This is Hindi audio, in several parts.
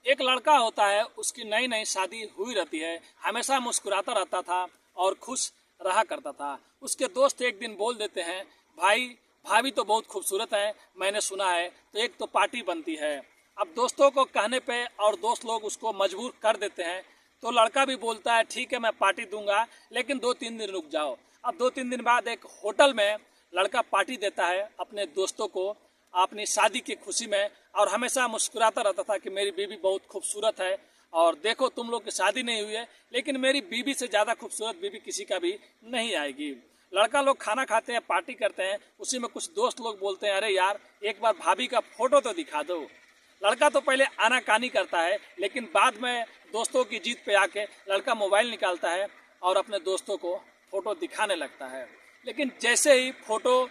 एक लड़का होता है, उसकी नई नई शादी हुई रहती है, हमेशा मुस्कुराता रहता था और खुश रहा करता था। उसके दोस्त एक दिन बोल देते हैं, भाई भाभी तो बहुत खूबसूरत है, मैंने सुना है, तो एक तो पार्टी बनती है। अब दोस्तों को कहने पे और दोस्त लोग उसको मजबूर कर देते हैं, तो लड़का भी बोलता है ठीक है मैं पार्टी दूंगा, लेकिन 2-3 दिन रुक जाओ। अब 2-3 दिन बाद एक होटल में लड़का पार्टी देता है अपने दोस्तों को अपनी शादी की खुशी में, और हमेशा मुस्कुराता रहता था कि मेरी बीवी बहुत खूबसूरत है और देखो तुम लोग की शादी नहीं हुई है, लेकिन मेरी बीवी से ज़्यादा खूबसूरत बीवी किसी का भी नहीं आएगी। लड़का लोग खाना खाते हैं, पार्टी करते हैं, उसी में कुछ दोस्त लोग बोलते हैं, अरे यार एक बार भाभी का फोटो तो दिखा दो। लड़का तो पहले आनाकानी करता है, लेकिन बाद में दोस्तों की जीत पे आके लड़का मोबाइल निकालता है और अपने दोस्तों को फ़ोटो दिखाने लगता है। लेकिन जैसे ही फ़ोटो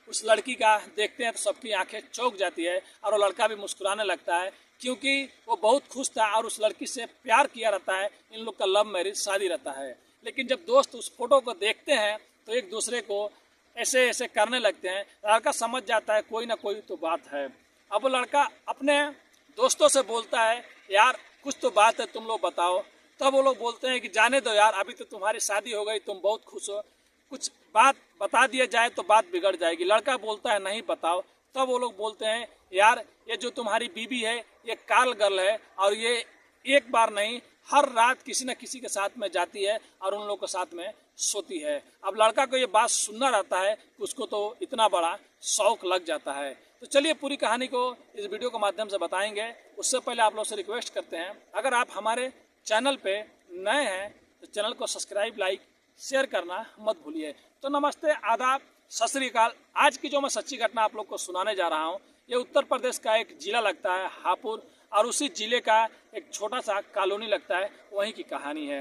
उस लड़की का देखते हैं तो सबकी आंखें चौंक जाती है और वो लड़का भी मुस्कुराने लगता है, क्योंकि वो बहुत खुश था और उस लड़की से प्यार किया रहता है। इन लोग का लव मैरिज शादी रहता है। लेकिन जब दोस्त उस फोटो को देखते हैं तो एक दूसरे को ऐसे ऐसे करने लगते हैं। लड़का समझ जाता है कोई ना कोई तो बात है। अब वो लड़का अपने दोस्तों से बोलता है, यार कुछ तो बात है, तुम लोग बताओ। तब वो लोग बोलते हैं कि जाने दो यार, अभी तो तुम्हारी शादी हो गई, तुम बहुत खुश हो, कुछ बात बता दिया जाए तो बात बिगड़ जाएगी। लड़का बोलता है नहीं बताओ। तब वो लोग बोलते हैं, यार ये जो तुम्हारी बीवी है ये काल गर्ल है और ये एक बार नहीं हर रात किसी न किसी के साथ में जाती है और उन लोगों के साथ में सोती है। अब लड़का को ये बात सुनना रहता है, उसको तो इतना बड़ा शौक लग जाता है। तो चलिए पूरी कहानी को इस वीडियो के माध्यम से बताएंगे। उससे पहले आप लोग से रिक्वेस्ट करते हैं, अगर आप हमारे चैनल पे नए हैं तो चैनल को सब्सक्राइब, लाइक, शेयर करना मत भूलिए। तो नमस्ते, आदाब, सत श्री अकाल। आज की जो मैं सच्ची घटना आप लोग को सुनाने जा रहा हूँ, ये उत्तर प्रदेश का एक जिला लगता है हापुड़, और उसी जिले का एक छोटा सा कॉलोनी लगता है, वहीं की कहानी है।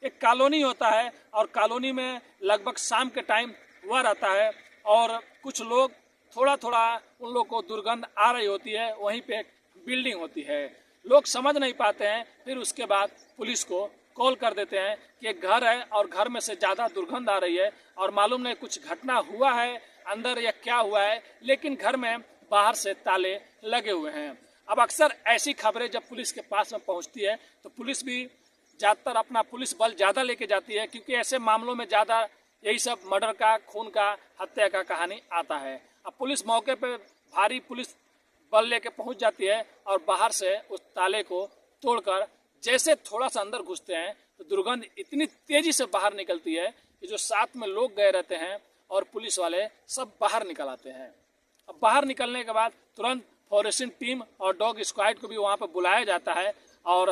एक कॉलोनी होता है और कॉलोनी में लगभग शाम के टाइम हुआ रहता है और कुछ लोग थोड़ा थोड़ा उन लोग को दुर्गंध आ रही होती है। वहीं पे एक बिल्डिंग होती है, लोग समझ नहीं पाते हैं। फिर उसके बाद पुलिस को कॉल कर देते हैं कि एक घर है और घर में से ज़्यादा दुर्गंध आ रही है और मालूम नहीं कुछ घटना हुआ है अंदर या क्या हुआ है, लेकिन घर में बाहर से ताले लगे हुए हैं। अब अक्सर ऐसी खबरें जब पुलिस के पास में पहुंचती है तो पुलिस भी ज़्यादातर अपना पुलिस बल ज़्यादा लेके जाती है, क्योंकि ऐसे मामलों में ज़्यादा यही सब मर्डर का, खून का, हत्या का कहानी आता है। अब पुलिस मौके पर भारी पुलिस बल लेके पहुंच जाती है और बाहर से उस ताले को तोड़कर जैसे थोड़ा सा अंदर घुसते हैं तो दुर्गंध इतनी तेजी से बाहर निकलती है कि जो साथ में लोग गए रहते हैं और पुलिस वाले सब बाहर निकल आते हैं। अब बाहर निकलने के बाद तुरंत फॉरेंसिक टीम और डॉग स्क्वाड को भी वहाँ पर बुलाया जाता है और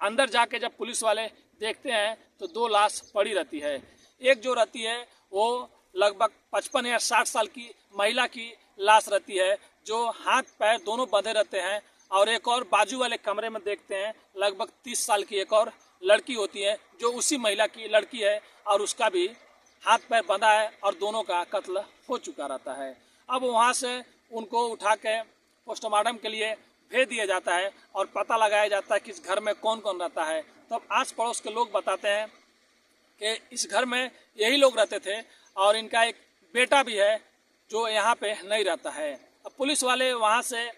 अंदर जाके जब पुलिस वाले देखते हैं तो 2 लाश पड़ी रहती है। एक जो रहती है वो लगभग 55 या 60 साल की महिला की लाश रहती है, जो हाथ पैर दोनों बंधे रहते हैं, और एक और बाजू वाले कमरे में देखते हैं लगभग 30 साल की एक और लड़की होती है, जो उसी महिला की लड़की है और उसका भी हाथ पैर बंधा है और दोनों का कत्ल हो चुका रहता है। अब वहाँ से उनको उठा के पोस्टमार्टम के लिए भेज दिया जाता है और पता लगाया जाता है कि इस घर में कौन कौन रहता है। तब आस पड़ोस के लोग बताते हैं कि इस घर में यही लोग रहते थे और इनका एक बेटा भी है जो यहाँ पे नहीं रहता है। अब पुलिस वाले वहाँ से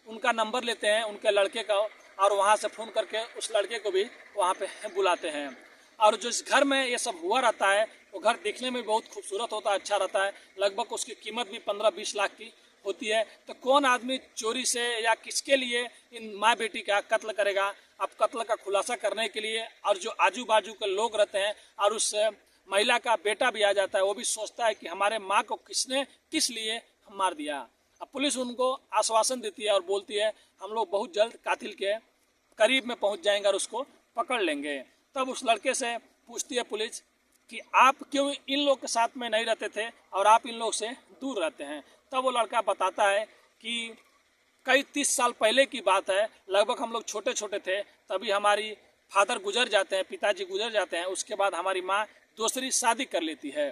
उनका नंबर लेते हैं, उनके लड़के का, और वहाँ से फ़ोन करके उस लड़के को भी वहाँ पे बुलाते हैं। और जो इस घर में ये सब हुआ रहता है वो घर दिखने में बहुत खूबसूरत होता है, अच्छा रहता है। लगभग उसकी कीमत भी 15-20 लाख की होती है। तो कौन आदमी चोरी से या किसके लिए इन माँ बेटी का कत्ल करेगा? अब कत्ल का खुलासा करने के लिए और जो आजू बाजू के लोग रहते हैं और उस महिला का बेटा भी आ जाता है, वो भी सोचता है कि हमारे माँ को किसने किस लिए मार दिया। अब पुलिस उनको आश्वासन देती है और बोलती है हम लोग बहुत जल्द कातिल के करीब में पहुंच जाएंगे और उसको पकड़ लेंगे। तब उस लड़के से पूछती है पुलिस कि आप क्यों इन लोग के साथ में नहीं रहते थे और आप इन लोग से दूर रहते हैं। तब वो लड़का बताता है कि कई 30 साल पहले की बात है, लगभग हम लोग छोटे छोटे थे, तभी हमारी फादर गुजर जाते हैं, पिताजी गुजर जाते हैं। उसके बाद हमारी माँ दूसरी शादी कर लेती है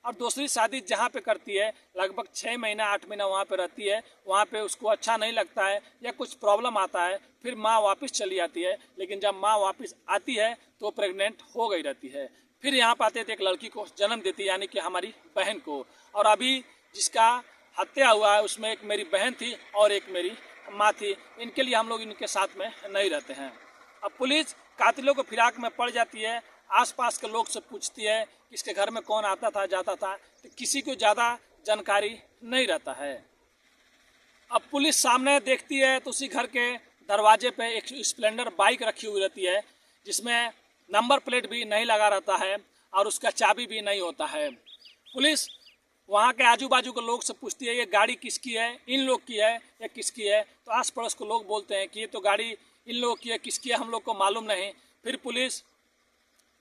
और दूसरी शादी जहाँ पे करती है लगभग 6 महीना 8 महीना वहाँ पे रहती है। वहाँ पे उसको अच्छा नहीं लगता है या कुछ प्रॉब्लम आता है, फिर माँ वापस चली आती है। लेकिन जब माँ वापस आती है तो प्रेग्नेंट हो गई रहती है। फिर यहाँ पर आते थे एक लड़की को जन्म देती है, यानी कि हमारी बहन को। और अभी जिसका हत्या हुआ है उसमें एक मेरी बहन थी और एक मेरी माँ थी, इनके लिए हम लोग इनके साथ में नहीं रहते हैं। अब पुलिस कातिलों को फिराक में पड़ जाती है, आसपास के लोग से पूछती है कि इसके घर में कौन आता था जाता था, तो किसी को ज़्यादा जानकारी नहीं रहता है। अब पुलिस सामने देखती है तो उसी घर के दरवाजे पे एक स्प्लेंडर बाइक रखी हुई रहती है, जिसमें नंबर प्लेट भी नहीं लगा रहता है और उसका चाबी भी नहीं होता है। पुलिस वहाँ के आजू बाजू के लोग से पूछती है ये गाड़ी किसकी है, इन लोग की है या किसकी है, तो आस पड़ोस के लोग बोलते हैं कि ये तो गाड़ी इन लोगों की है, किसकी है हम लोग को मालूम नहीं। फिर पुलिस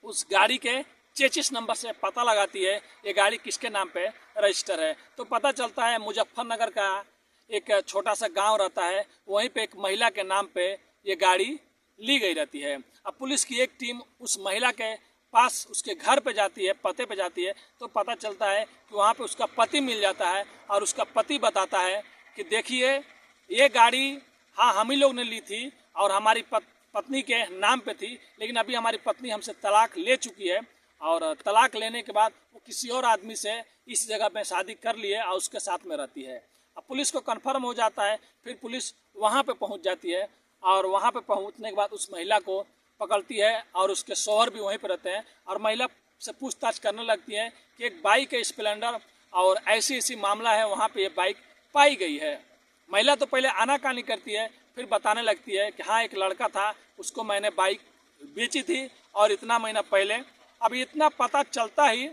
उस गाड़ी के चेचिस नंबर से पता लगाती है ये गाड़ी किसके नाम पे रजिस्टर है, तो पता चलता है मुजफ्फरनगर का एक छोटा सा गांव रहता है, वहीं पे एक महिला के नाम पे ये गाड़ी ली गई रहती है। अब पुलिस की एक टीम उस महिला के पास उसके घर पे जाती है, पते पे जाती है, तो पता चलता है कि वहाँ पे उसका पति मिल जाता है और उसका पति बताता है कि देखिए ये गाड़ी हाँ हम ही लोग ने ली थी और हमारी पत्नी के नाम पे थी, लेकिन अभी हमारी पत्नी हमसे तलाक ले चुकी है और तलाक लेने के बाद वो किसी और आदमी से इस जगह पे शादी कर लिए और उसके साथ में रहती है। अब पुलिस को कन्फर्म हो जाता है, फिर पुलिस वहाँ पे पहुँच जाती है और वहाँ पे पहुँचने के बाद उस महिला को पकड़ती है और उसके शौहर भी वहीं पर रहते हैं और महिला से पूछताछ करने लगती है कि एक बाइक है स्प्लेंडर और ऐसी मामला है, वहाँ पे ये बाइक पाई गई है। महिला तो पहले आनाकानी करती है, फिर बताने लगती है कि हाँ एक लड़का था, उसको मैंने बाइक बेची थी और इतना महीना पहले। अब इतना पता चलता ही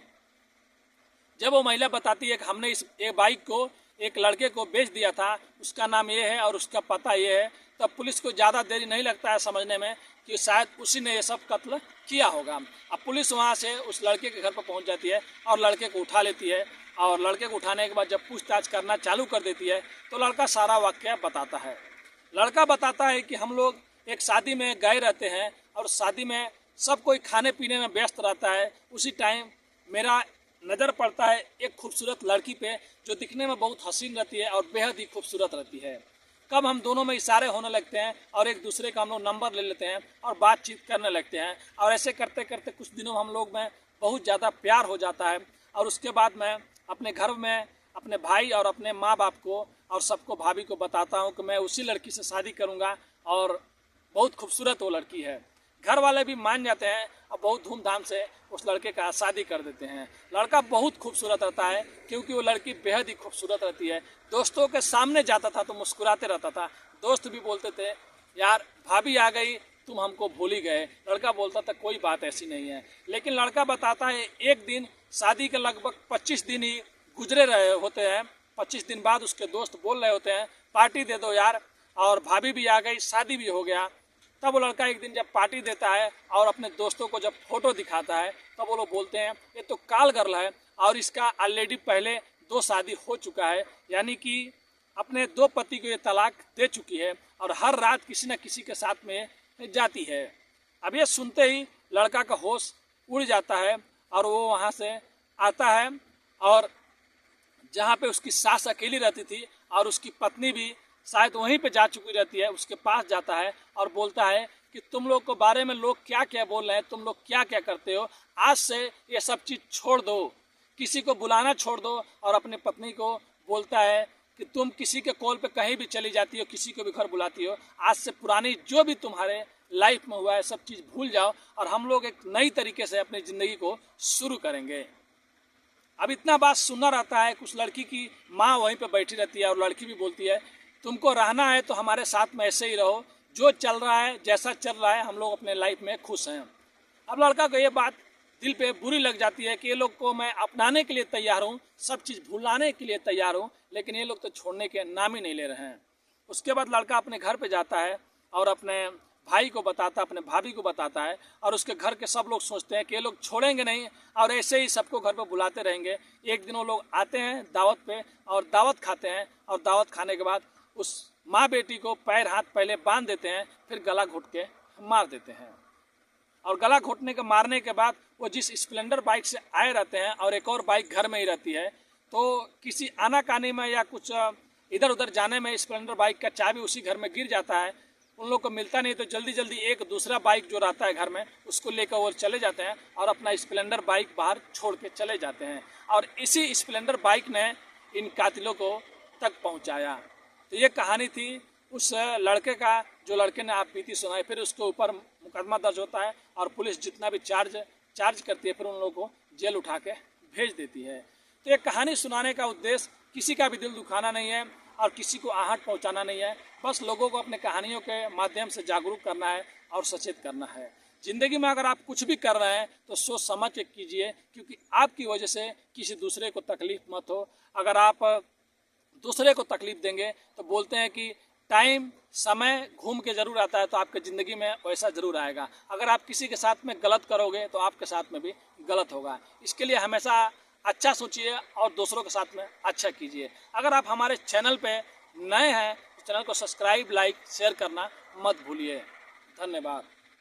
जब वो महिला बताती है कि हमने इस बाइक को एक लड़के को बेच दिया था, उसका नाम ये है और उसका पता ये है, तब पुलिस को ज़्यादा देरी नहीं लगता है समझने में कि शायद उसी ने ये सब कत्ल किया होगा। अब पुलिस वहाँ से उस लड़के के घर पर पहुँच जाती है और लड़के को उठा लेती है और लड़के को उठाने के बाद जब पूछताछ करना चालू कर देती है तो लड़का सारा वाक़या बताता है। लड़का बताता है कि हम लोग एक शादी में गए रहते हैं और शादी में सब कोई खाने पीने में व्यस्त रहता है, उसी टाइम मेरा नज़र पड़ता है एक खूबसूरत लड़की पे जो दिखने में बहुत हसीन रहती है और बेहद ही खूबसूरत रहती है। कब हम दोनों में इशारे होने लगते हैं और एक दूसरे का हम लोग नंबर ले लेते हैं और बातचीत करने लगते हैं और ऐसे करते करते कुछ दिनों हम लोग में बहुत ज़्यादा प्यार हो जाता है और उसके बाद मैं अपने घर में अपने भाई और अपने माँ बाप को और सबको भाभी को बताता हूँ कि मैं उसी लड़की से शादी करूँगा और बहुत खूबसूरत वो लड़की है। घर वाले भी मान जाते हैं और बहुत धूमधाम से उस लड़के का शादी कर देते हैं। लड़का बहुत खूबसूरत रहता है क्योंकि वो लड़की बेहद ही खूबसूरत रहती है। दोस्तों के सामने जाता था तो मुस्कुराते रहता था, दोस्त भी बोलते थे यार भाभी आ गई तुम हमको भूल ही गए। लड़का बोलता था कोई बात ऐसी नहीं है, लेकिन लड़का बताता है एक दिन शादी के लगभग 25 दिन ही गुजरे रहे होते हैं, 25 दिन बाद उसके दोस्त बोल रहे होते हैं पार्टी दे दो यार, और भाभी भी आ गई शादी भी हो गया। तब वो लड़का एक दिन जब पार्टी देता है और अपने दोस्तों को जब फोटो दिखाता है तब वो लोग बोलते हैं ये तो काल गर्ल है और इसका ऑलरेडी पहले 2 शादी हो चुका है, यानी कि अपने 2 पति को ये तलाक दे चुकी है और हर रात किसी न किसी के साथ में जाती है। अब ये सुनते ही लड़का का होश उड़ जाता है और वो वहाँ से आता है और जहाँ पे उसकी सास अकेली रहती थी और उसकी पत्नी भी शायद वहीं पे जा चुकी रहती है, उसके पास जाता है और बोलता है कि तुम लोग को बारे में लोग क्या क्या बोल रहे हैं, तुम लोग क्या क्या करते हो, आज से ये सब चीज़ छोड़ दो, किसी को बुलाना छोड़ दो। और अपनी पत्नी को बोलता है कि तुम किसी के कॉल पे कहीं भी चली जाती हो, किसी को भी घर बुलाती हो, आज से पुरानी जो भी तुम्हारे लाइफ में हुआ है सब चीज़ भूल जाओ और हम लोग एक नई तरीके से अपनी ज़िंदगी को शुरू करेंगे। अब इतना बात सुनना रहता है, कुछ लड़की की माँ वहीं पे बैठी रहती है और लड़की भी बोलती है तुमको रहना है तो हमारे साथ में ऐसे ही रहो, जो चल रहा है जैसा चल रहा है हम लोग अपने लाइफ में खुश हैं। अब लड़का को ये बात दिल पे बुरी लग जाती है कि ये लोग को मैं अपनाने के लिए तैयार हूँ, सब चीज़ भुलाने के लिए तैयार हूँ, लेकिन ये लोग तो छोड़ने के नाम ही नहीं ले रहे हैं। उसके बाद लड़का अपने घर पे जाता है और अपने भाई को बताता है, अपने भाभी को बताता है और उसके घर के सब लोग सोचते हैं कि ये लोग छोड़ेंगे नहीं और ऐसे ही सबको घर पे बुलाते रहेंगे। एक दिन वो लोग आते हैं दावत पे और दावत खाते हैं और दावत खाने के बाद उस माँ बेटी को पैर हाथ पहले बांध देते हैं, फिर गला घोट के मार देते हैं। और गला घोटने के मारने के बाद वो जिस स्प्लेंडर बाइक से आए रहते हैं और एक और बाइक घर में ही रहती है, तो किसी आनाकानी में या कुछ इधर उधर जाने में स्प्लेंडर बाइक का चाबी उसी घर में गिर जाता है। उन लोग को मिलता नहीं तो जल्दी जल्दी एक दूसरा बाइक जो रहता है घर में उसको लेकर वो चले जाते हैं और अपना स्प्लेंडर बाइक बाहर छोड़ के चले जाते हैं और इसी स्प्लेंडर बाइक ने इन कातिलों को तक पहुंचाया। तो ये कहानी थी उस लड़के का, जो लड़के ने आप बीती सुनाई, फिर उसके ऊपर मुकदमा दर्ज होता है और पुलिस जितना भी चार्ज करती है, फिर उन लोगों को जेल उठा के भेज देती है। तो ये कहानी सुनाने का उद्देश्य किसी का भी दिल दुखाना नहीं है और किसी को आहट पहुंचाना नहीं है, बस लोगों को अपने कहानियों के माध्यम से जागरूक करना है और सचेत करना है। ज़िंदगी में अगर आप कुछ भी कर रहे हैं तो सोच समझ के कीजिए, क्योंकि आपकी वजह से किसी दूसरे को तकलीफ मत हो। अगर आप दूसरे को तकलीफ देंगे तो बोलते हैं कि टाइम, समय घूम के ज़रूर आता है, तो आपके ज़िंदगी में वैसा ज़रूर आएगा। अगर आप किसी के साथ में गलत करोगे तो आपके साथ में भी गलत होगा। इसके लिए हमेशा अच्छा सोचिए और दूसरों के साथ में अच्छा कीजिए। अगर आप हमारे चैनल पे नए हैं तो चैनल को सब्सक्राइब, लाइक, शेयर करना मत भूलिए। धन्यवाद।